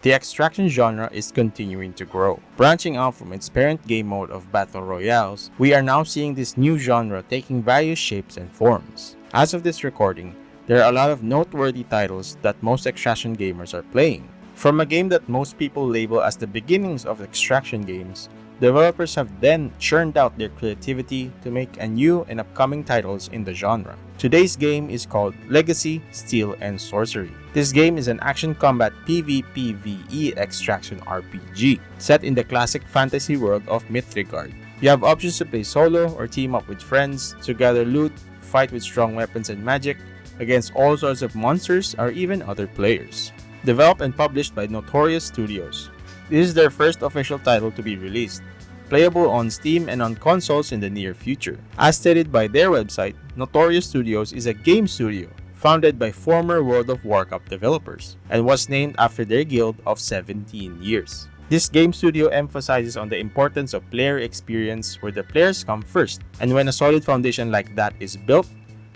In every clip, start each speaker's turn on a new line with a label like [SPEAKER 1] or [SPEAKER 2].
[SPEAKER 1] The extraction genre is continuing to grow. Branching out from its parent game mode of battle royales, we are now seeing this new genre taking various shapes and forms. As of this recording, there are a lot of noteworthy titles that most extraction gamers are playing. From a game that most people label as the beginnings of extraction games, developers have then churned out their creativity to make a new and upcoming titles in the genre. Today's game is called Legacy, Steel, and Sorcery. This game is an action combat PvPvE extraction RPG set in the classic fantasy world of Mithridates. You have options to play solo or team up with friends to gather loot, fight with strong weapons and magic against all sorts of monsters or even other players. Developed and published by Notorious Studios. This is their first official title to be released, playable on Steam and on consoles in the near future. As stated by their website, Notorious Studios is a game studio founded by former World of Warcraft developers and was named after their guild of 17 years. This game studio emphasizes on the importance of player experience where the players come first, and when a solid foundation like that is built,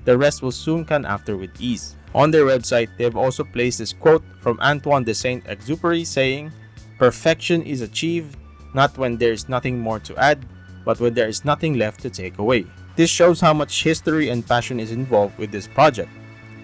[SPEAKER 1] the rest will soon come after with ease. On their website, they have also placed this quote from Antoine de Saint-Exupéry saying, "Perfection is achieved not when there is nothing more to add, but when there is nothing left to take away." This shows how much history and passion is involved with this project,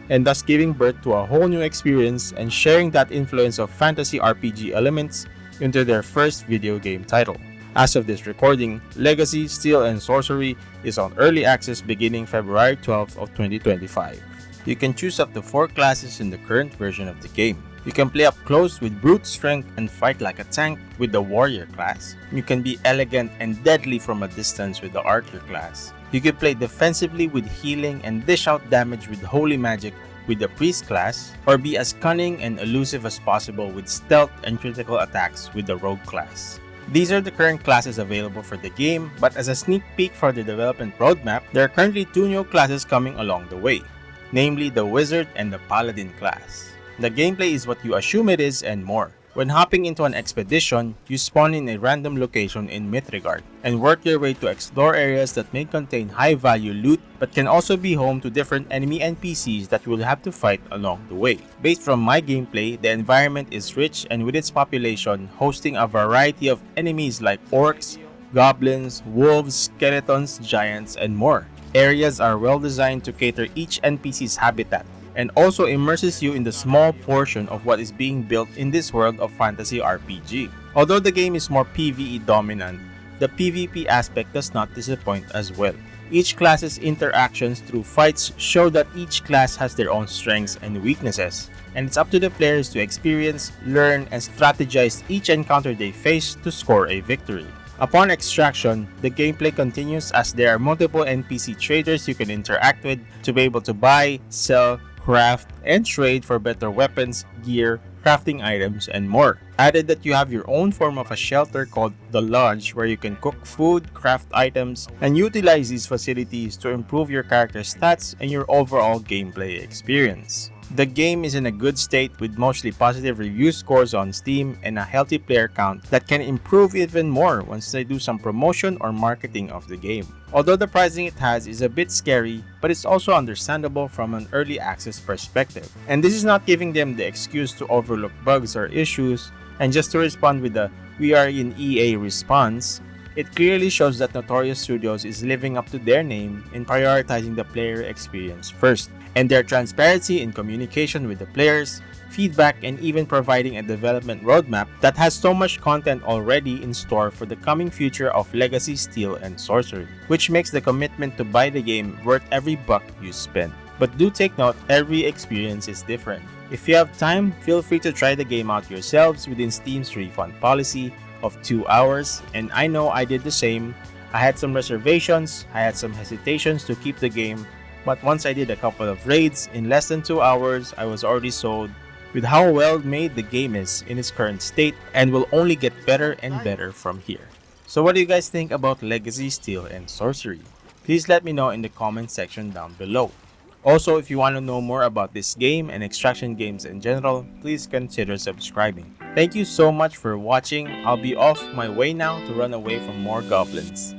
[SPEAKER 1] and thus giving birth to a whole new experience and sharing that influence of fantasy RPG elements into their first video game title. As of this recording, Legacy, Steel, and Sorcery is on early access beginning February 12th of 2025. You can choose up to 4 classes in the current version of the game. You can play up close with brute strength and fight like a tank with the warrior class. You can be elegant and deadly from a distance with the archer class. You can play defensively with healing and dish out damage with holy magic with the priest class, or be as cunning and elusive as possible with stealth and critical attacks with the rogue class. These are the current classes available for the game, but as a sneak peek for the development roadmap, there are currently 2 new classes coming along the way, namely the wizard and the paladin class. The gameplay is what you assume it is and more. When hopping into an expedition, you spawn in a random location in Mithridates and work your way to explore areas that may contain high-value loot but can also be home to different enemy NPCs that you will have to fight along the way. Based from my gameplay, the environment is rich and with its population hosting a variety of enemies like orcs, goblins, wolves, skeletons, giants, and more. Areas are well designed to cater each NPC's habitat, and also immerses you in the small portion of what is being built in this world of fantasy RPG. Although the game is more PvE dominant, the PvP aspect does not disappoint as well. Each class's interactions through fights show that each class has their own strengths and weaknesses, and it's up to the players to experience, learn, and strategize each encounter they face to score a victory. Upon extraction, the gameplay continues as there are multiple NPC traders you can interact with to be able to buy, sell, craft, and trade for better weapons, gear, crafting items, and more. Added that you have your own form of a shelter called the Lodge where you can cook food, craft items, and utilize these facilities to improve your character's stats and your overall gameplay experience. The game is in a good state with mostly positive review scores on Steam and a healthy player count that can improve even more once they do some promotion or marketing of the game. Although the pricing it has is a bit scary, but it's also understandable from an early access perspective. And this is not giving them the excuse to overlook bugs or issues, and just to respond with the "we are in EA" response. It clearly shows that Notorious Studios is living up to their name in prioritizing the player experience first, and their transparency in communication with the players, feedback, and even providing a development roadmap that has so much content already in store for the coming future of Legacy, Steel, and Sorcery, which makes the commitment to buy the game worth every buck you spend. But do take note, every experience is different. If you have time, feel free to try the game out yourselves within Steam's refund policy of 2 hours, and I know I did the same. I had some reservations, I had some hesitations to keep the game, but once I did a couple of raids, in less than 2 hours, I was already sold with how well made the game is in its current state and will only get better and better from here. So what do you guys think about Legacy, Steel, and Sorcery? Please let me know in the comment section down below. Also, if you want to know more about this game and extraction games in general, please consider subscribing. Thank you so much for watching. I'll be off my way now to run away from more goblins.